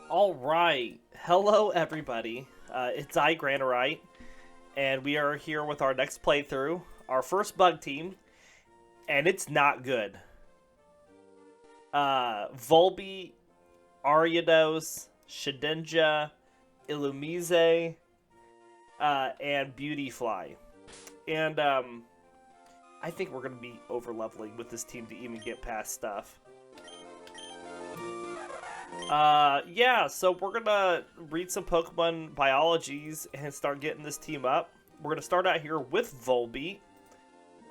Alright, hello everybody, it's Granorite, and we are here with our next playthrough, our first bug team, and it's not good. Volbeat, Ariados, Shedinja, Illumise, and Beautyfly. And, I think we're going to be over-leveling with this team to even get past stuff. Yeah, so we're gonna read some Pokemon biologies and start getting this team up. We're gonna start out here with Volbeat.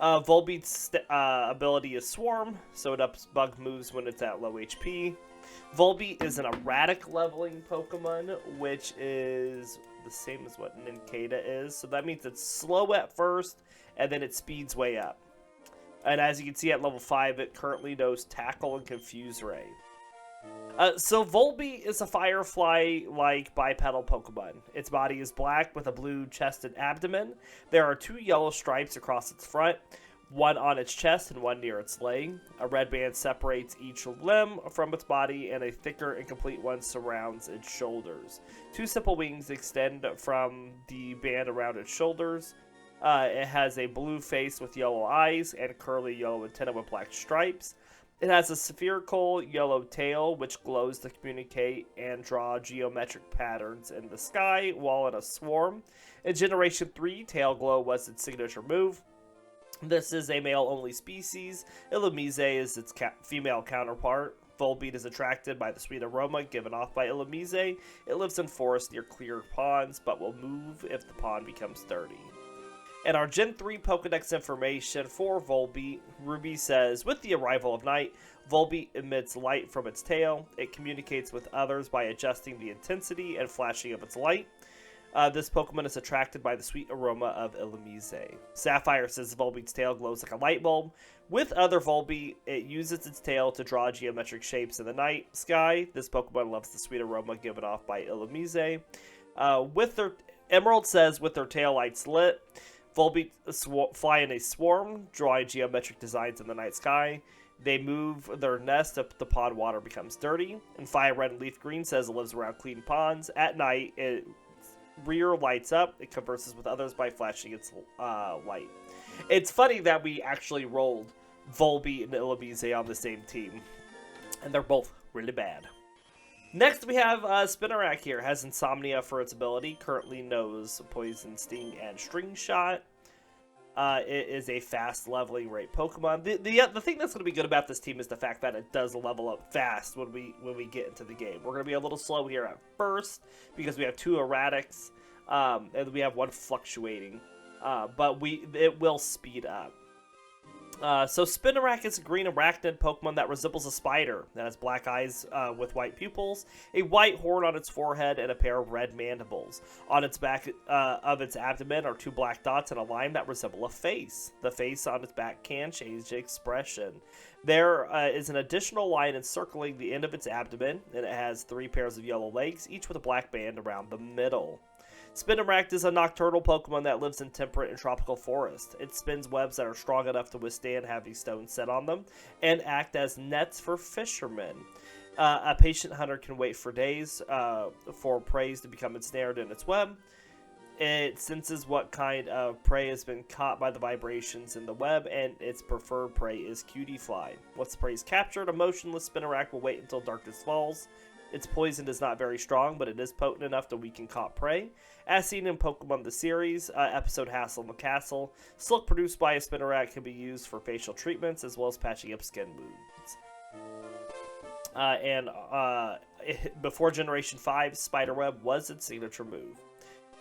Volbeat's ability is Swarm, so it ups bug moves when it's at low HP. Volbeat is an erratic leveling Pokemon, which is the same as what Nincada is. So that means it's slow at first, and then it speeds way up. And as you can see at level 5, it currently knows Tackle and Confuse Ray. So Volbeat is a Firefly-like bipedal Pokemon. Its body is black with a blue chest and abdomen. There are 2 yellow stripes across its front, one on its chest and one near its leg. A red band separates each limb from its body, and a thicker and complete one surrounds its shoulders. 2 simple wings extend from the band around its shoulders. It has a blue face with yellow eyes and curly yellow antennae with black stripes. It has a spherical yellow tail, which glows to communicate and draw geometric patterns in the sky while in a swarm. In Generation 3, Tail Glow was its signature move. This is a male-only species. Illumise is its female counterpart. Volbeat is attracted by the sweet aroma given off by Illumise. It lives in forests near clear ponds, but will move if the pond becomes dirty. And our Gen 3 Pokedex information for Volbeat, Ruby says, with the arrival of night, Volbeat emits light from its tail. It communicates with others by adjusting the intensity and flashing of its light. This Pokemon is attracted by the sweet aroma of Illumise. Sapphire says Volbeat's tail glows like a light bulb. With other Volbeat, it uses its tail to draw geometric shapes in the night sky. This Pokemon loves the sweet aroma given off by Illumise. Emerald says, with their tail lights lit, Volbeat fly in a swarm, drawing geometric designs in the night sky. They move their nest if the pond water becomes dirty. And Fire Red and Leaf Green says it lives around clean ponds. At night, its rear lights up. It converses with others by flashing its light. It's funny that we actually rolled Volbeat and Illumise on the same team. And they're both really bad. Next, we have Spinarak here. Has Insomnia for its ability. Currently knows Poison, Sting, and String Shot. It is a fast leveling rate Pokemon. The thing that's going to be good about this team is the fact that it does level up fast when we get into the game. We're going to be a little slow here at first because we have 2 erratics and we have 1 fluctuating. But it will speed up. So Spinarak is a green arachnid Pokemon that resembles a spider that has black eyes with white pupils, a white horn on its forehead, and a pair of red mandibles. On its back of its abdomen are 2 black dots and a line that resemble a face. The face on its back can change expression. There is an additional line encircling the end of its abdomen, and it has 3 pairs of yellow legs, each with a black band around the middle. Spinarak is a nocturnal Pokemon that lives in temperate and tropical forests. It spins webs that are strong enough to withstand having stones set on them and act as nets for fishermen. A patient hunter can wait for days for prey to become ensnared in its web. It senses what kind of prey has been caught by the vibrations in the web, and its preferred prey is Cutie-Fly. Once the prey is captured, a motionless Spinarak will wait until darkness falls. Its poison is not very strong, but it is potent enough to weaken caught prey. As seen in Pokemon the series, episode Hassle in the Castle, silk produced by a Spinarak can be used for facial treatments as well as patching up skin wounds. Before Generation 5, Spiderweb was its signature move.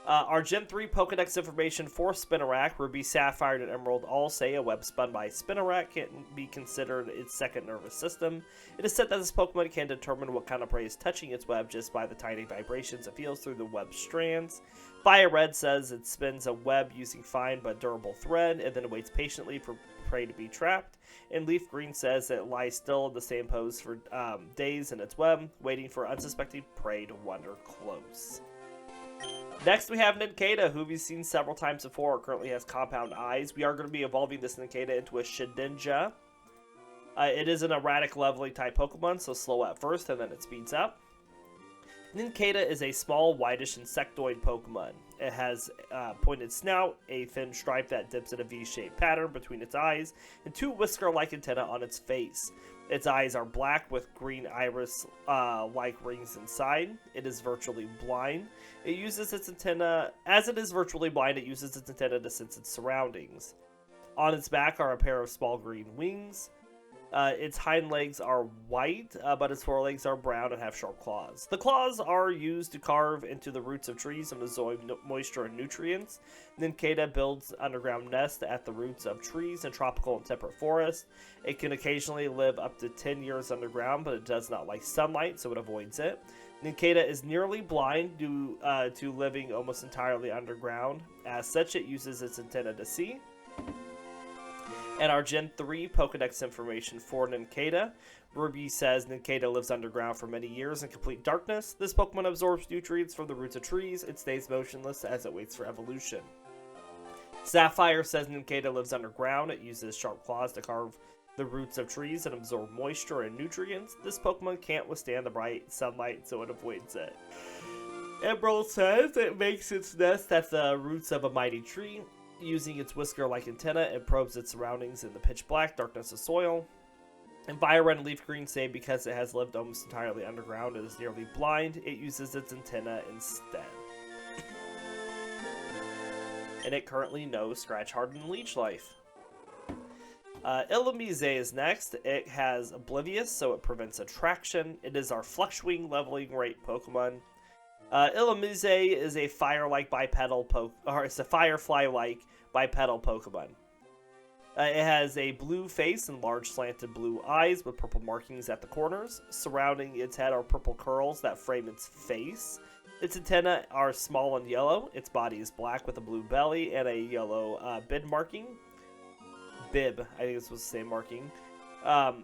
Our Gen 3 Pokedex information for Spinarak, Ruby, Sapphire, and Emerald all say a web spun by Spinarak can be considered its second nervous system. It is said that this Pokemon can determine what kind of prey is touching its web just by the tiny vibrations it feels through the web strands. Fire Red says it spins a web using fine but durable thread and then waits patiently for prey to be trapped. And Leaf Green says it lies still in the same pose for days in its web, waiting for unsuspecting prey to wander close. Next, we have Nincada, who we've seen several times before. It currently has compound eyes. We are going to be evolving this Nincada into a Shedinja. It is an erratic leveling type Pokemon, so slow at first and then it speeds up. Nincada is a small, whitish insectoid Pokemon. It has a pointed snout, a thin stripe that dips in a V-shaped pattern between its eyes, and 2 whisker-like antennae on its face. Its eyes are black with green iris-like rings inside. It is virtually blind. It uses its antenna, as it is virtually blind, it uses its antenna to sense its surroundings. On its back are a pair of small green wings. Its hind legs are white, but its forelegs are brown and have sharp claws. The claws are used to carve into the roots of trees and absorb moisture and nutrients. Nincada builds underground nests at the roots of trees in tropical and temperate forests. It can occasionally live up to 10 years underground, but it does not like sunlight, so it avoids it. Nincada is nearly blind due to living almost entirely underground. As such, it uses its antenna to see. And our Gen 3 Pokedex information for Nincada. Ruby says Nincada lives underground for many years in complete darkness. This Pokemon absorbs nutrients from the roots of trees. It stays motionless as it waits for evolution. Sapphire says Nincada lives underground. It uses sharp claws to carve the roots of trees and absorb moisture and nutrients. This Pokemon can't withstand the bright sunlight, so it avoids it. Emerald says it makes its nest at the roots of a mighty tree. Using its whisker-like antenna, it probes its surroundings in the pitch-black darkness of soil. And Fire Red and Leaf Green say because it has lived almost entirely underground and is nearly blind, it uses its antenna instead. And it currently knows Scratch Hardened and Leech Life. Illumise is next. It has Oblivious, so it prevents attraction. It is our Fluxwing leveling rate Pokemon. Illumise is a fire-like bipedal it's a firefly-like bipedal Pokemon. It has a blue face and large slanted blue eyes with purple markings at the corners. Surrounding its head are purple curls that frame its face. Its antennae are small and yellow. Its body is black with a blue belly and a yellow bib marking. Bib, I think this was the same marking.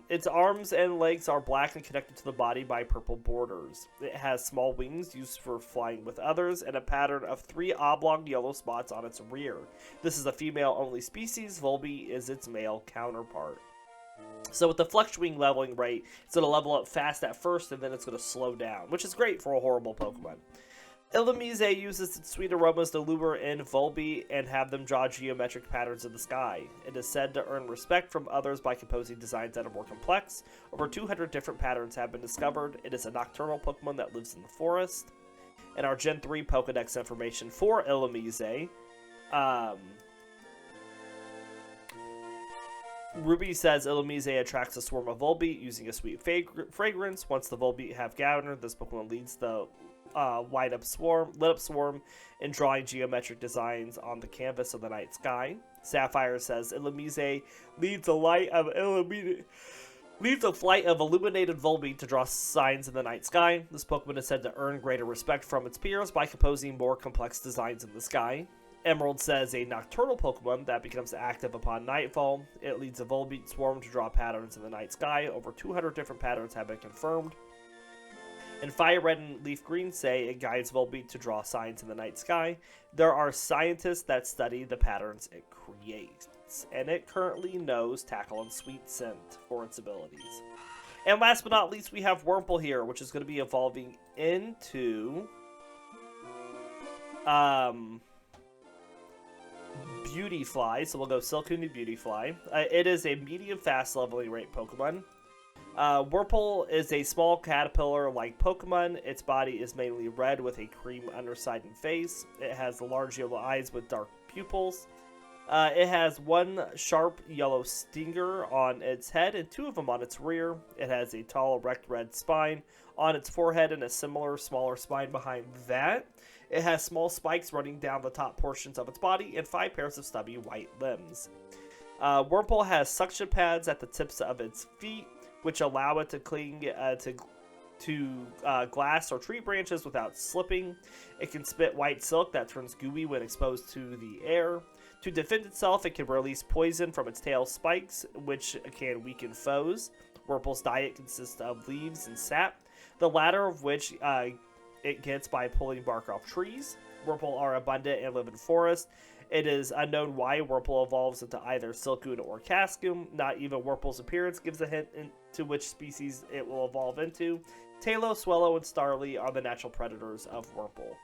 Its arms and legs are black and connected to the body by purple borders. It has small wings used for flying with others and a pattern of 3 oblong yellow spots on its rear. This is a female-only species. Volbeat is its male counterpart. So with the Fluxwing leveling rate, it's going to level up fast at first and then it's going to slow down, which is great for a horrible Pokemon. Illumise uses its sweet aromas to lure in Volbeat and have them draw geometric patterns in the sky. It is said to earn respect from others by composing designs that are more complex. Over 200 different patterns have been discovered. It is a nocturnal Pokemon that lives in the forest. And our Gen 3 Pokedex information for Illumise. Ruby says Illumise attracts a swarm of Volbeat using a sweet fragrance. Once the Volbeat have gathered, this Pokemon leads the lit up swarm in drawing geometric designs on the canvas of the night sky. Sapphire says Illumise leads a flight of illuminated Volbeat to draw signs in the night sky. This Pokemon is said to earn greater respect from its peers by composing more complex designs in the sky. Emerald says a nocturnal Pokemon that becomes active upon nightfall. It leads a Volbeat swarm to draw patterns in the night sky. Over 200 different patterns have been confirmed. And Fire Red and Leaf Green say it guides Volbeat to draw signs in the night sky. There are scientists that study the patterns it creates, and it currently knows Tackle and Sweet Scent for its abilities. And last but not least, we have Wurmple here, which is going to be evolving into Beautyfly. So we'll go Silcoon to Beautyfly. It is a medium fast leveling rate Pokemon. Wurmple is a small caterpillar-like Pokemon. Its body is mainly red with a cream underside and face. It has large yellow eyes with dark pupils. It has 1 sharp yellow stinger on its head and 2 of them on its rear. It has a tall, erect red spine on its forehead and a similar, smaller spine behind that. It has small spikes running down the top portions of its body and 5 pairs of stubby white limbs. Wurmple has suction pads at the tips of its feet, which allow it to cling to glass or tree branches without slipping. It can spit white silk that turns gooey when exposed to the air. To defend itself, it can release poison from its tail spikes, which can weaken foes. Wurmple's diet consists of leaves and sap, the latter of which it gets by pulling bark off trees. Wurmple are abundant and live in forests. It is unknown why Wurmple evolves into either Silcoon or Cascoon. Not even Wurmple's appearance gives a hint into which species it will evolve into. Talos, Swellow, and Starly are the natural predators of Wurmple.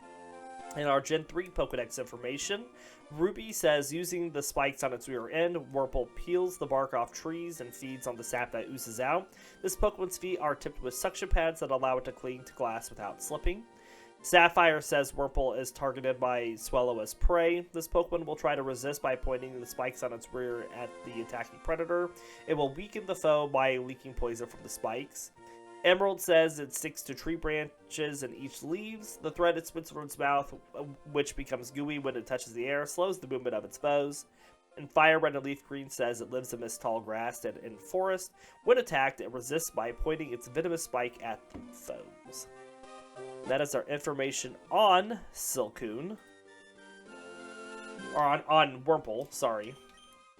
In our Gen 3 Pokedex information, Ruby says using the spikes on its rear end, Wurmple peels the bark off trees and feeds on the sap that oozes out. This Pokemon's feet are tipped with suction pads that allow it to cling to glass without slipping. Sapphire says Wurmple is targeted by Swellow as prey. This Pokemon will try to resist by pointing the spikes on its rear at the attacking predator. It will weaken the foe by leaking poison from the spikes. Emerald says it sticks to tree branches and each leaves. The thread it spits from its mouth, which becomes gooey when it touches the air, slows the movement of its foes. And Fire Red and Leaf Green says it lives amidst tall grass and in forest. When attacked, it resists by pointing its venomous spike at the foes. That is our information on Silcoon. Or on Wurmple, sorry.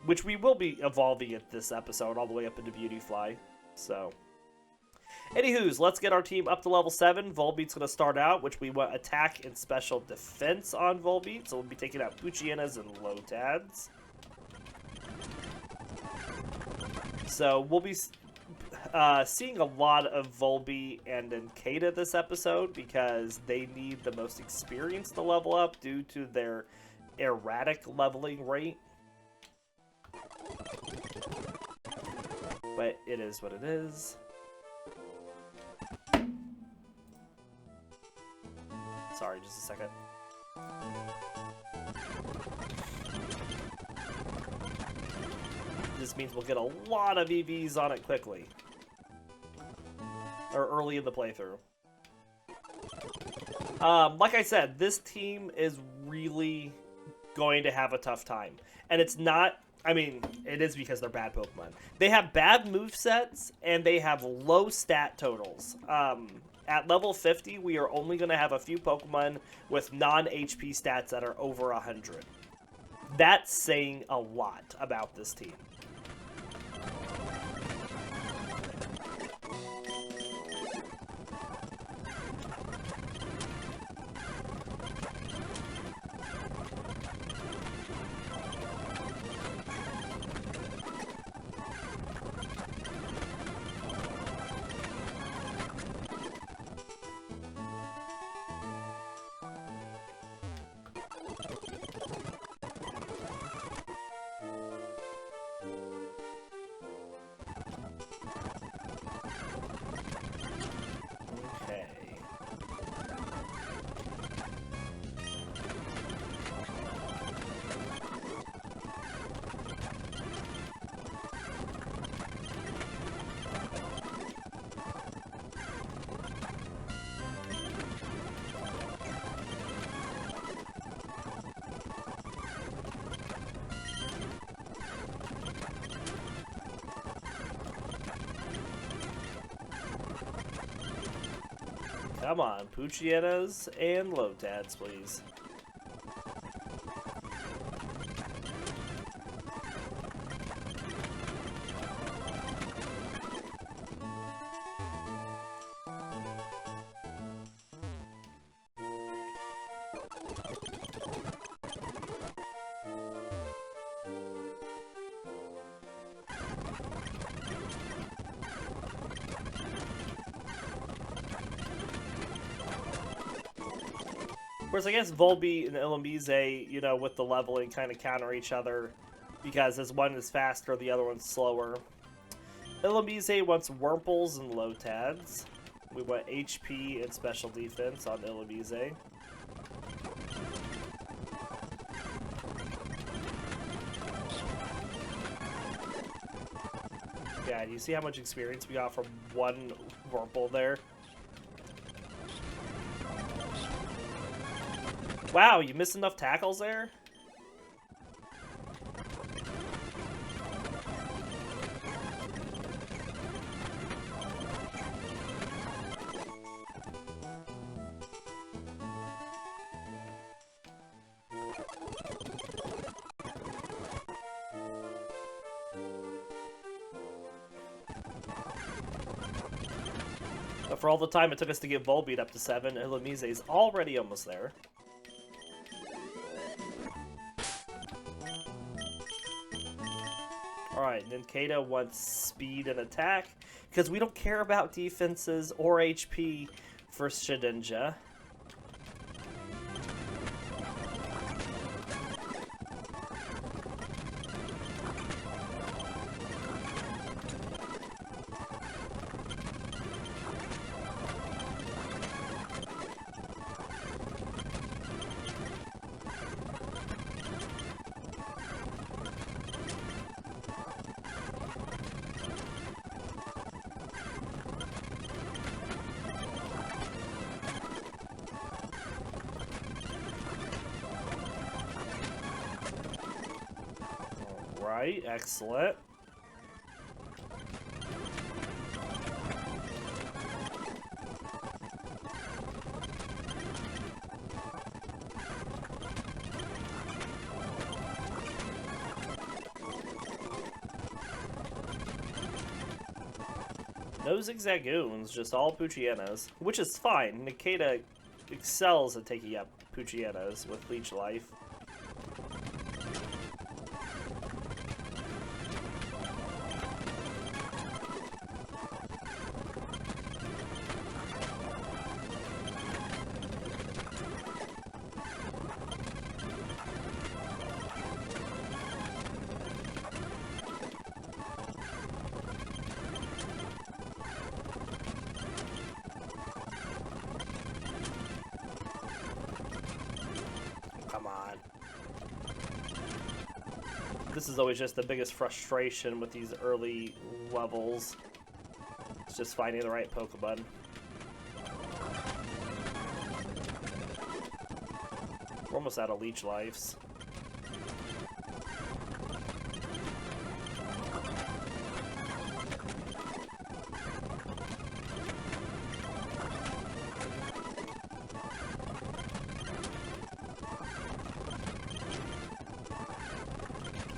Which we will be evolving at this episode all the way up into Beautyfly. So, anywho's, let's get our team up to level 7. Volbeat's going to start out, which we want attack and special defense on Volbeat. So we'll be taking out Poochyenas and Lotads. So we'll be seeing a lot of Volbeat and Nincada this episode because they need the most experience to level up due to their erratic leveling rate. But it is what it is. Sorry, just a second. This means we'll get a lot of EVs on it quickly. Or early in the playthrough. Like I said, this team is really going to have a tough time. And it's not... I mean, it is because they're bad Pokemon. They have bad movesets, and they have low stat totals. At level 50, we are only going to have a few Pokemon with non-HP stats that are over 100. That's saying a lot about this team. Come on, Poochyenas and Lotads, please. Of course, I guess Volbeat and Illumise, you know, with the leveling kind of counter each other because as one is faster, the other one's slower. Illumise wants Wurmples and Lotads. We want HP and special defense on Illumise. Yeah, do you see how much experience we got from one Wurmple there? Wow, you missed enough tackles there? But for all the time it took us to get Volbeat up to 7, Illumise is already almost there. Alright, Nincada wants speed and attack, because we don't care about defenses or HP for Shedinja. Right, excellent. No Zigzagoons, just all Poochyena, which is fine. Nincada excels at taking out Poochyena with Leech Life. Come on. This is always just the biggest frustration with these early levels. It's just finding the right Pokemon. We're almost out of Leech Lives.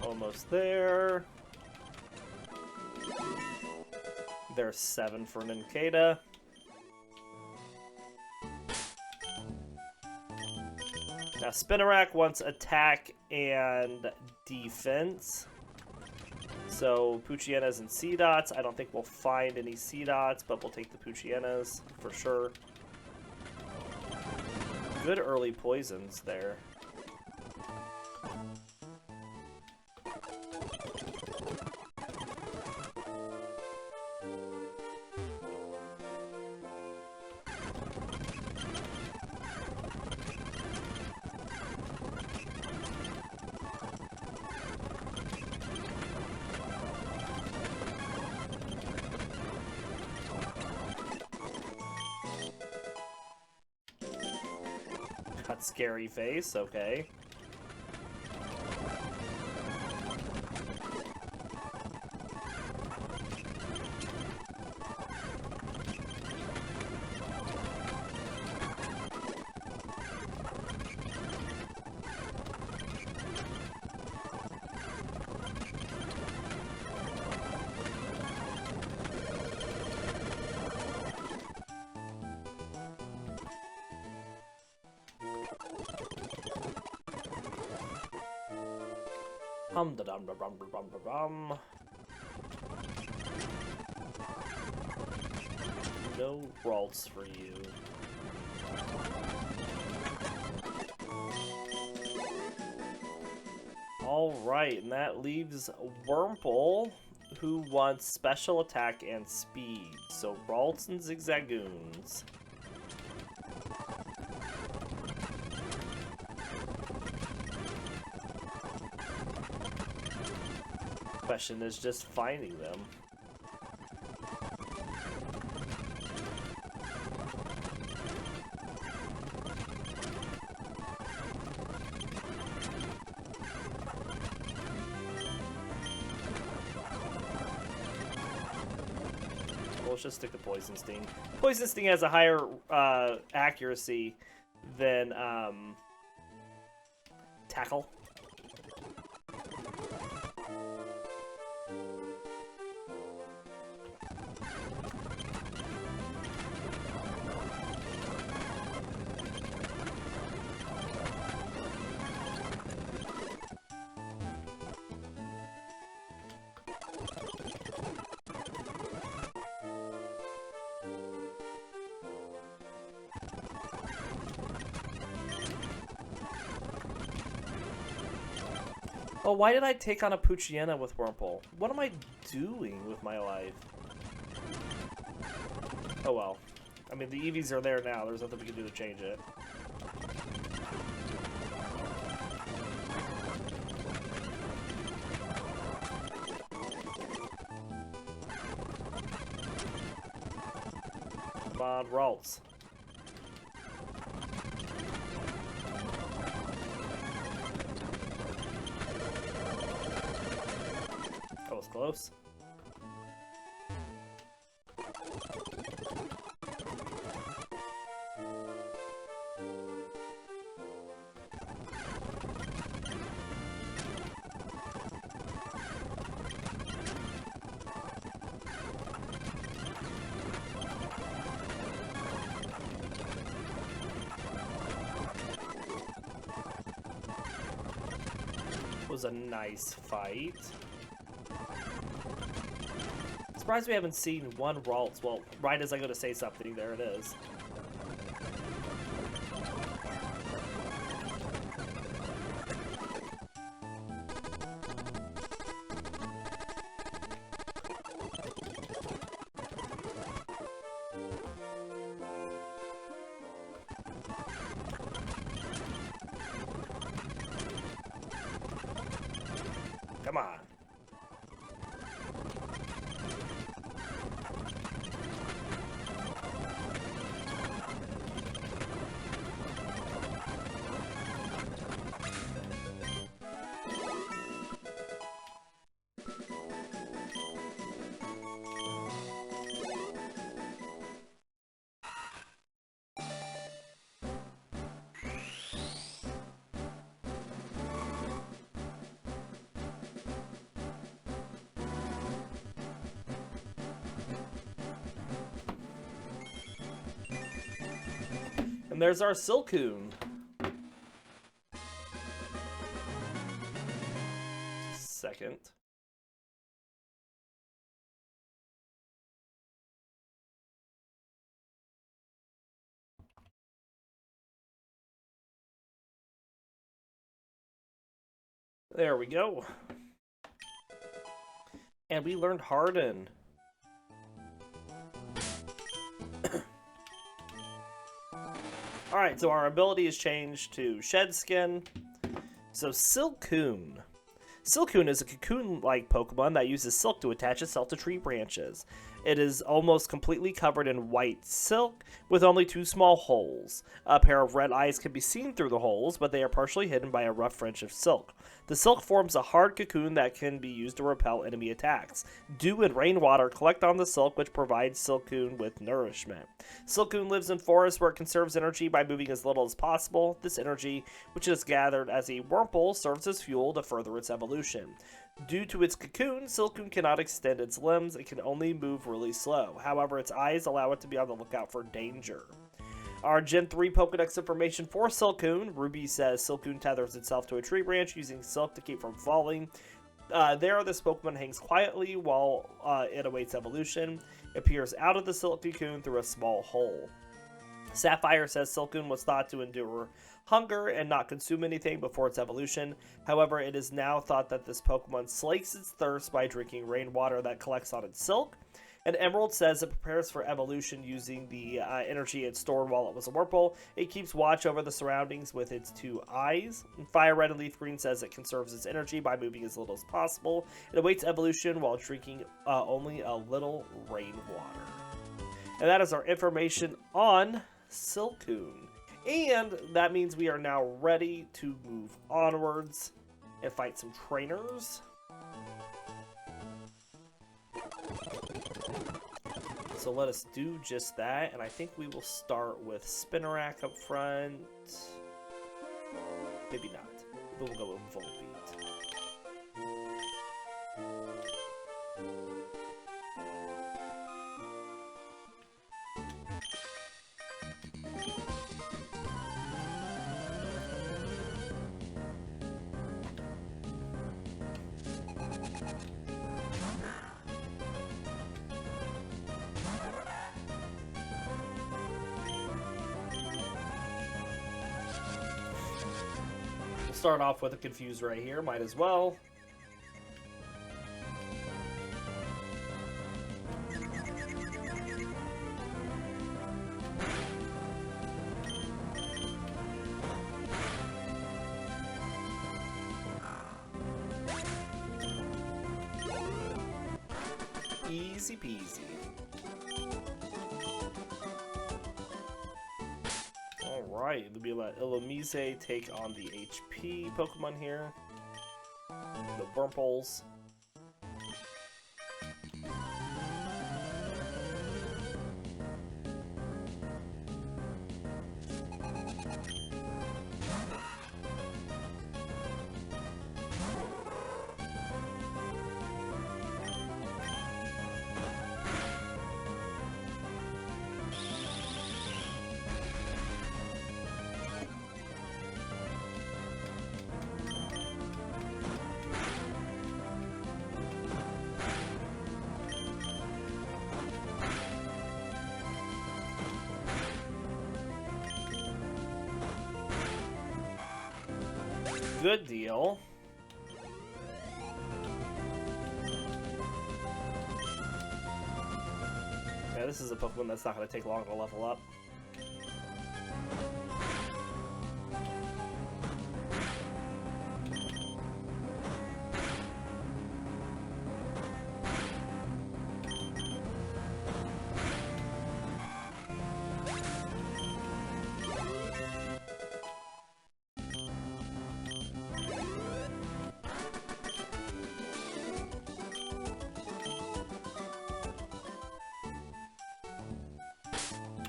Almost there. There's 7 for Nincada. Now Spinarak wants attack and defense. So Poochyenas and C-Dots. I don't think we'll find any C-Dots, but we'll take the Poochyenas for sure. Good early poisons there. Got scary face, okay. Da dum da dum da dum da dum. No Ralts for you. Alright, and that leaves Wurmple, who wants special attack and speed. So Ralts and Zigzagoons. Question is just finding them. Well, let's just stick to Poison Sting. Poison Sting has a higher accuracy than Tackle. Oh, why did I take on a Poochyena with Wurmple? What am I doing with my life? Oh well. I mean, the EVs are there now. There's nothing we can do to change it. Come on, Ralts. That was close. Was a nice fight. Surprised we haven't seen one Ralts. Well, right as I go to say something, there it is. Come on. And there's our Silcoon. Second. There we go. And we learned Harden. Alright, so our ability is changed to Shed Skin. So Silcoon. Silcoon is a cocoon-like Pokemon that uses silk to attach itself to tree branches. It is almost completely covered in white silk, with only 2 small holes. A pair of red eyes can be seen through the holes, but they are partially hidden by a rough fringe of silk. The silk forms a hard cocoon that can be used to repel enemy attacks. Dew and rainwater collect on the silk, which provides Silcoon with nourishment. Silcoon lives in forests where it conserves energy by moving as little as possible. This energy, which is gathered as a Wurmple, serves as fuel to further its evolution. Due to its cocoon, Silcoon cannot extend its limbs. It can only move really slow. However, its eyes allow it to be on the lookout for danger. Our Gen 3 Pokedex information for Silcoon. Ruby says Silcoon tethers itself to a tree branch using silk to keep from falling. There, this Pokemon hangs quietly while it awaits evolution. It peers out of the silk cocoon through a small hole. Sapphire says Silcoon was thought to endure hunger and not consume anything before its evolution. However, it is now thought that this Pokemon slakes its thirst by drinking rainwater that collects on its silk. And Emerald says it prepares for evolution using the energy it stored while it was a Wurmple. It keeps watch over the surroundings with its 2 eyes. And Fire Red and Leaf Green says it conserves its energy by moving as little as possible. It awaits evolution while drinking only a little rainwater. And that is our information on Silcoon. And that means we are now ready to move onwards and fight some trainers. So let us do just that, and I think we will start with Spinarak up front. Maybe not. We'll go with Volbeat. Start off with a Confuse right here, might as well. Easy peasy. Alright, we'll let Illumise take on the HP Pokemon here. The Wurmples. Good deal. Yeah, this is a Pokemon that's not going to take long to level up.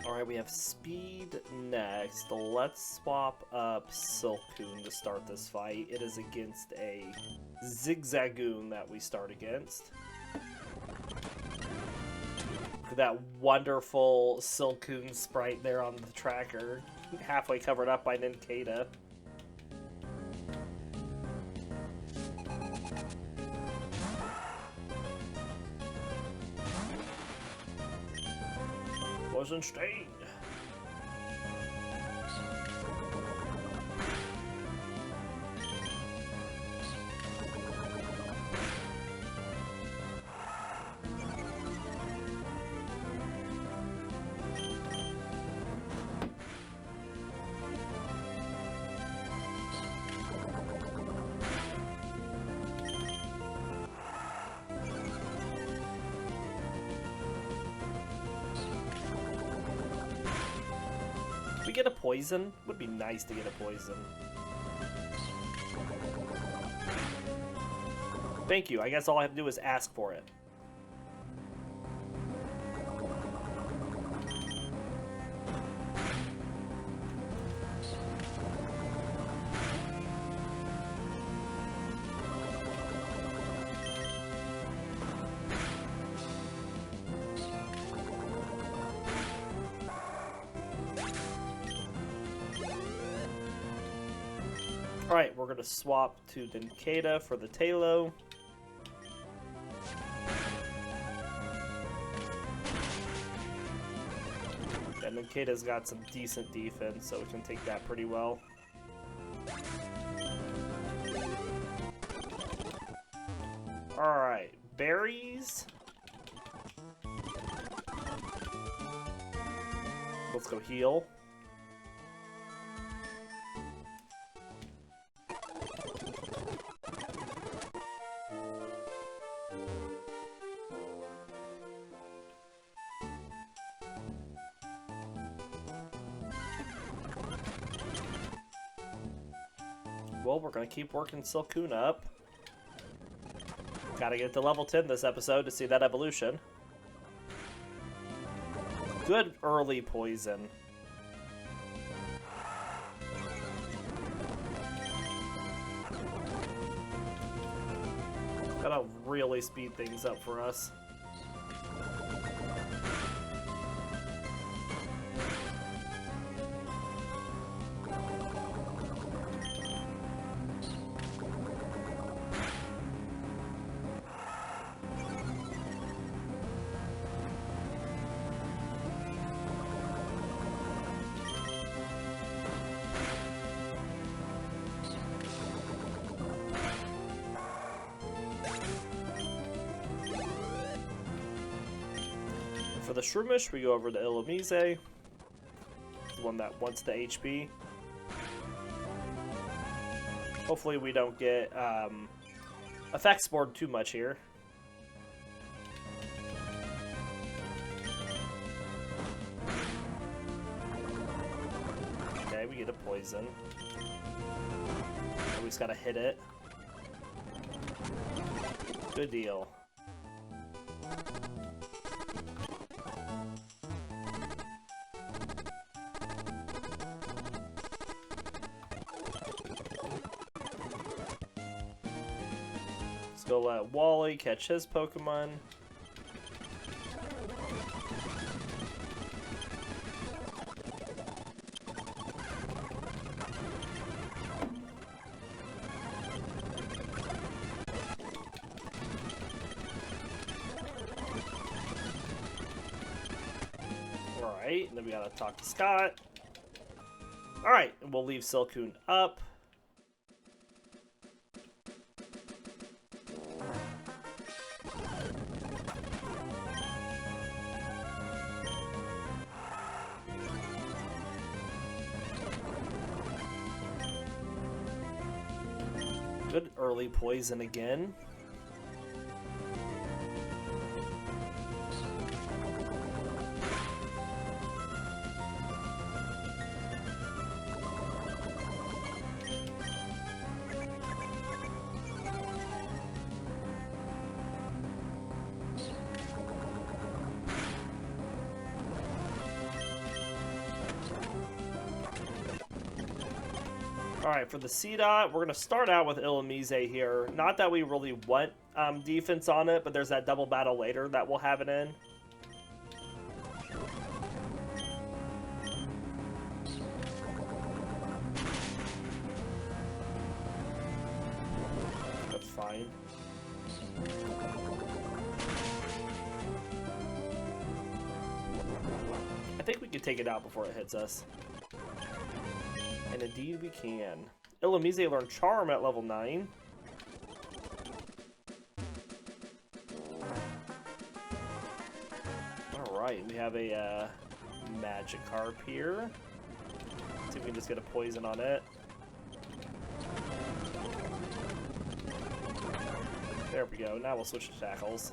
Alright, we have Speed next. Let's swap up Silcoon to start this fight. It is against a Zigzagoon that we start against. Look at that wonderful Silcoon sprite there on the tracker, halfway covered up by Nincada. Poison Sting. We get a poison? Would be nice to get a poison. Thank you. I guess all I have to do is ask for it. Alright, we're going to swap to Nincada for the Talo. And Nincada's got some decent defense, so we can take that pretty well. Alright, berries. Let's go heal. Well, we're going to keep working Silcoon up. Gotta get to level 10 this episode to see that evolution. Good early poison. That'll really speed things up for us. For the Shroomish, we go over to Illumise, the one that wants the HP. Hopefully we don't get effects board too much here. Okay, we get a poison. We just gotta hit it. Good deal. Let's go let Wally catch his Pokemon. Alright, and then we gotta talk to Scott. Alright, and we'll leave Silcoon up. Good early poison again. Alright, for the C-Dot, we're going to start out with Illumise here. Not that we really want defense on it, but there's that double battle later that we'll have it in. That's fine. I think we can take it out before it hits us. And indeed we can. Illumise learned Charm at level 9. Alright, we have a Magikarp here. Let's see if we can just get a poison on it. There we go. Now we'll switch to tackles.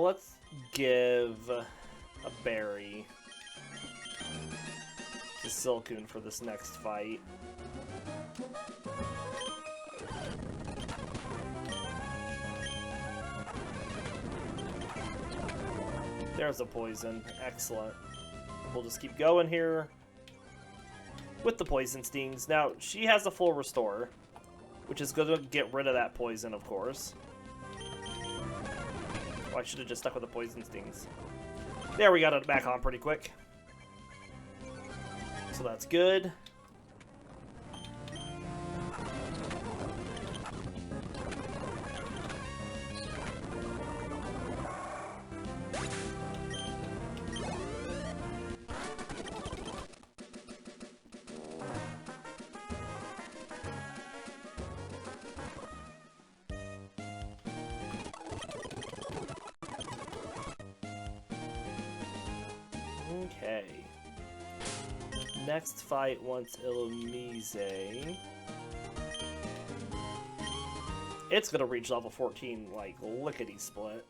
Let's give a berry to Silcoon for this next fight. There's a poison. Excellent. We'll just keep going here with the poison stings. Now, she has a full restore, which is going to get rid of that poison, of course. Oh, I should have just stuck with the poison stings. There, we got it back on pretty quick. So that's good. Okay. Next fight wants Illumise. It's gonna reach level 14 like lickety-split.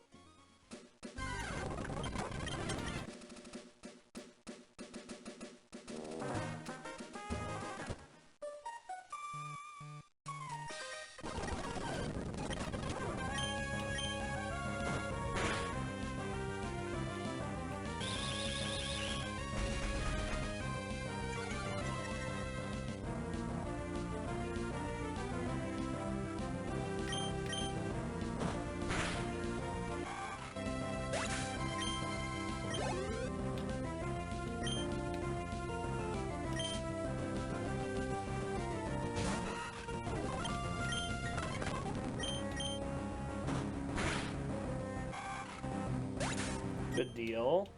Good deal.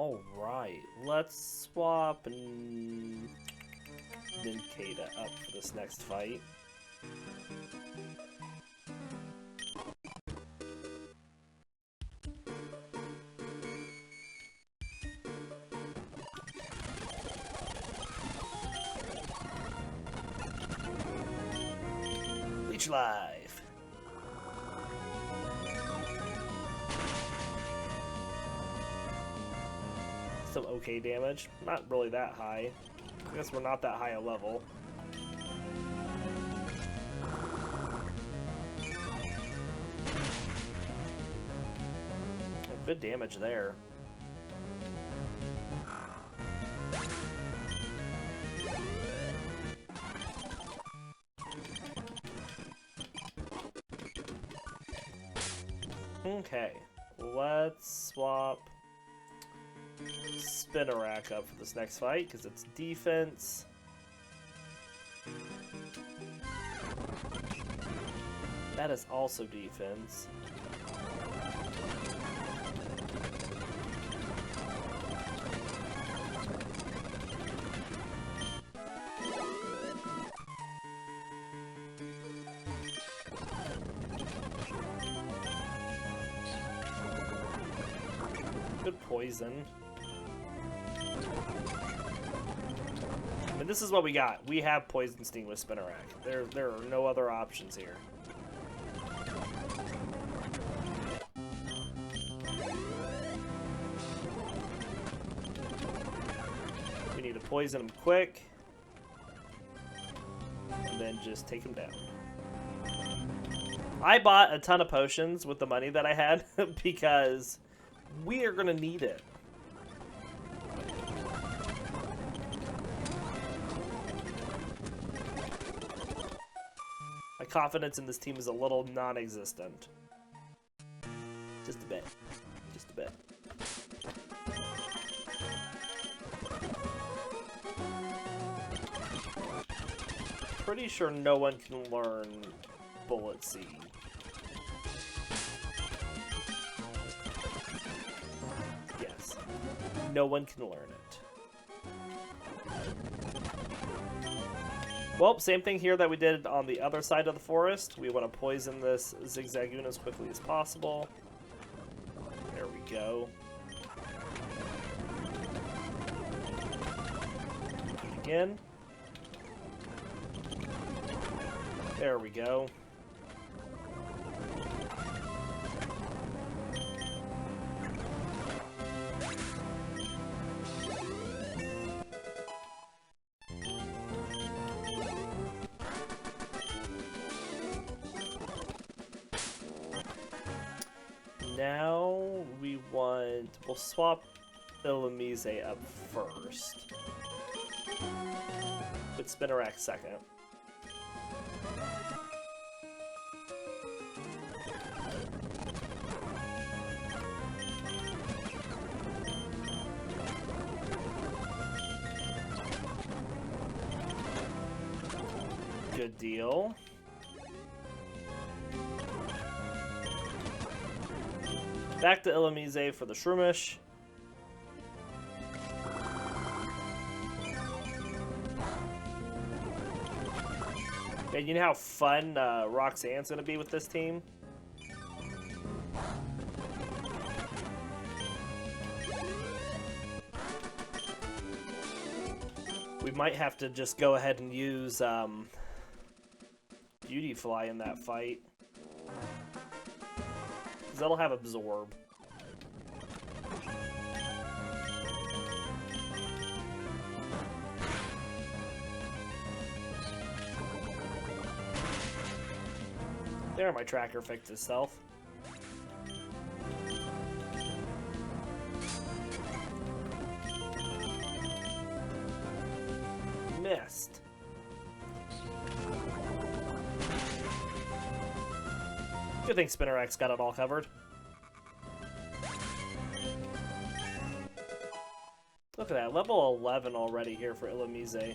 Alright, let's swap Nincada up for this next fight. Leech Life. Some okay damage. Not really that high. I guess we're not that high a level. Good damage there. Okay, let's swap Spinarak up for this next fight, because it's defense. That is also defense. Good poison. And this is what we got. We have Poison Sting with Spinarak. There are no other options here. We need to poison him quick. And then just take him down. I bought a ton of potions with the money that I had because we are going to need it. My confidence in this team is a little non-existent. Just a bit. Just a bit. Pretty sure no one can learn Bullet Seed. Yes. No one can learn it. Well, same thing here that we did on the other side of the forest. We want to poison this Zigzagoon as quickly as possible. There we go. Again. There we go. Now we'll swap Illumise up first. Put Spinarak second. Good deal. Back to Illumise for the Shroomish. And you know how fun Roxanne's going to be with this team? We might have to just go ahead and use Beautyfly in that fight. Because that'll have Absorb. There, my tracker fixed itself. Missed. Good thing Spinarak's got it all covered. Look at that, level 11 already here for Illumise.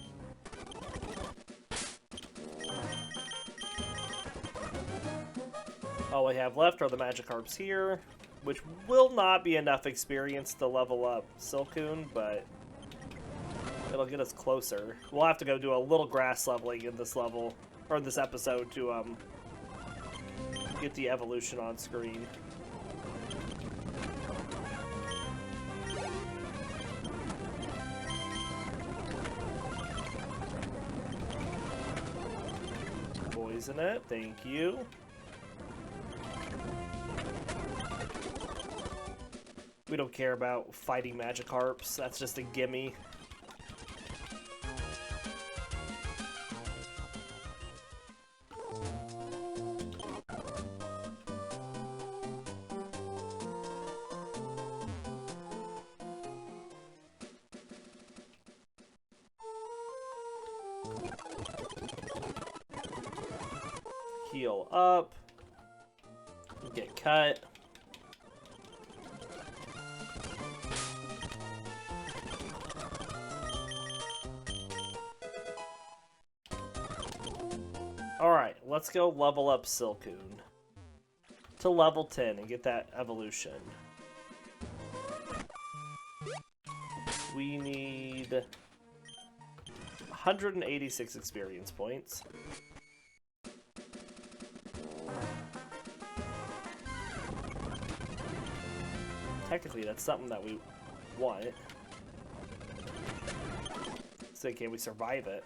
All we have left are the Magikarps here. which will not be enough experience to level up Silcoon, but it'll get us closer. We'll have to go do a little grass leveling in this level, or this episode, to get the evolution on screen. Poison it, thank you. We don't care about fighting Magikarps, that's just a gimme. Heal up. Get cut. Alright, let's go level up Silcoon to level 10 and get that evolution. We need 186 experience points. Technically, that's something that we want. So can we survive it?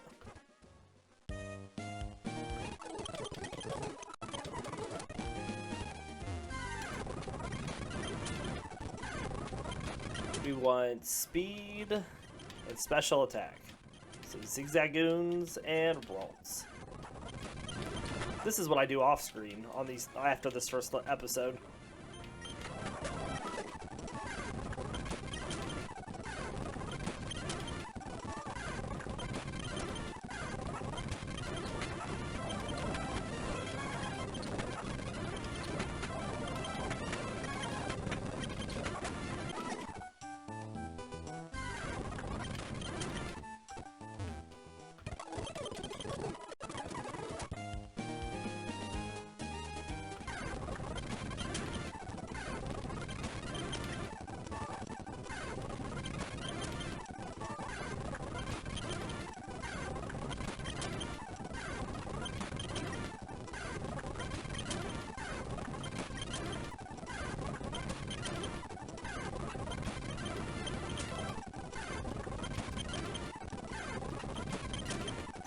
We want speed and special attack. So zigzagoons and rolls. This is what I do off screen on these after this first episode.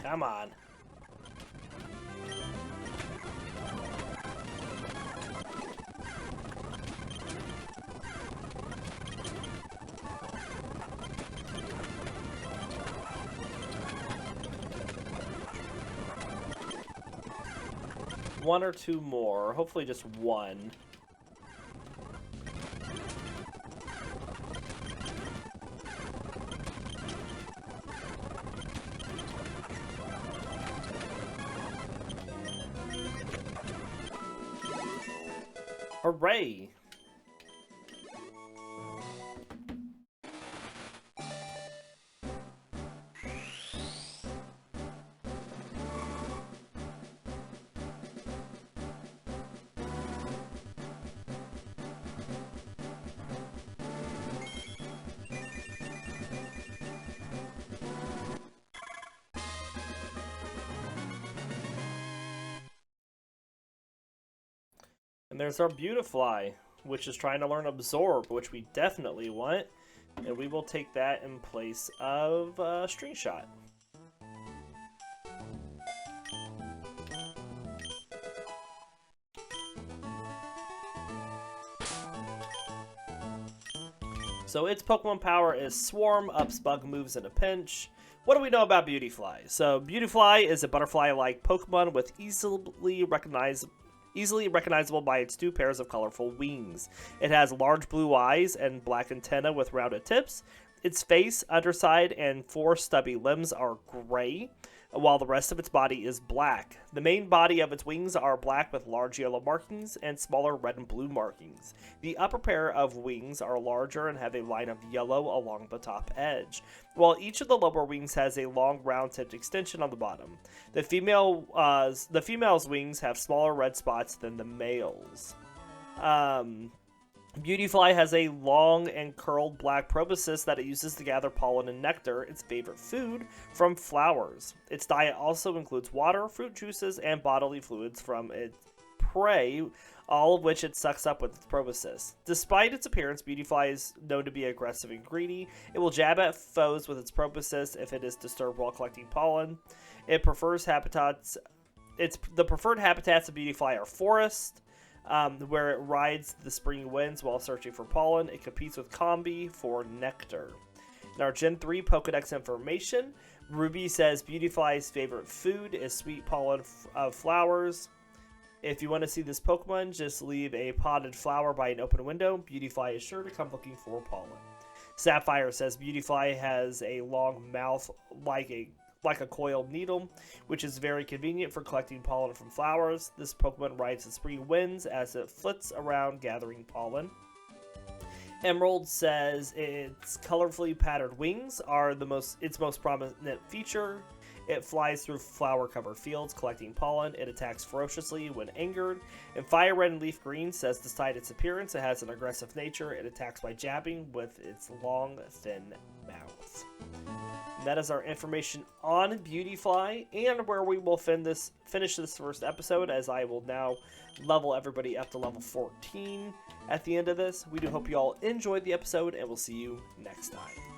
Come on. One or two more. Hopefully just one. Hooray! And there's our Beautifly, which is trying to learn Absorb, which we definitely want. And we will take that in place of String Shot. So its Pokemon power is Swarm, ups bug moves in a pinch. What do we know about Beautifly? So Beautifly is a butterfly-like Pokemon with easily recognizable by its two pairs of colorful wings. It has large blue eyes and black antennae with rounded tips. Its face, underside, and four stubby limbs are gray, while the rest of its body is black. The main body of its wings are black with large yellow markings and smaller red and blue markings. The upper pair of wings are larger and have a line of yellow along the top edge, while each of the lower wings has a long round-tipped extension on the bottom. The female's wings have smaller red spots than the male's. Beautyfly has a long and curled black proboscis that it uses to gather pollen and nectar, its favorite food, from flowers. Its diet also includes water, fruit juices, and bodily fluids from its prey, all of which it sucks up with its proboscis. Despite its appearance, Beautyfly is known to be aggressive and greedy. It will jab at foes with its proboscis if it is disturbed while collecting pollen. It prefers habitats. The preferred habitats of Beautyfly are forest, where it rides the spring winds while searching for pollen. It competes with Combi for nectar. In our Gen 3 Pokedex information, Ruby says Beautyfly's favorite food is sweet pollen of flowers. If you want to see this Pokemon, just leave a potted flower by an open window. Beautyfly is sure to come looking for pollen. Sapphire says Beautyfly has a long mouth like a coiled needle, which is very convenient for collecting pollen from flowers. This Pokemon rides the spring winds as it flits around gathering pollen. Emerald says its colorfully patterned wings are its most prominent feature. It flies through flower-covered fields collecting pollen. It attacks ferociously when angered. And Fire Red and Leaf Green says despite its appearance, it has an aggressive nature. It attacks by jabbing with its long, thin mouth. And that is our information on Beautyfly and where we will finish this first episode, as I will now level everybody up to level 14 at the end of this. We do hope you all enjoyed the episode, and we'll see you next time.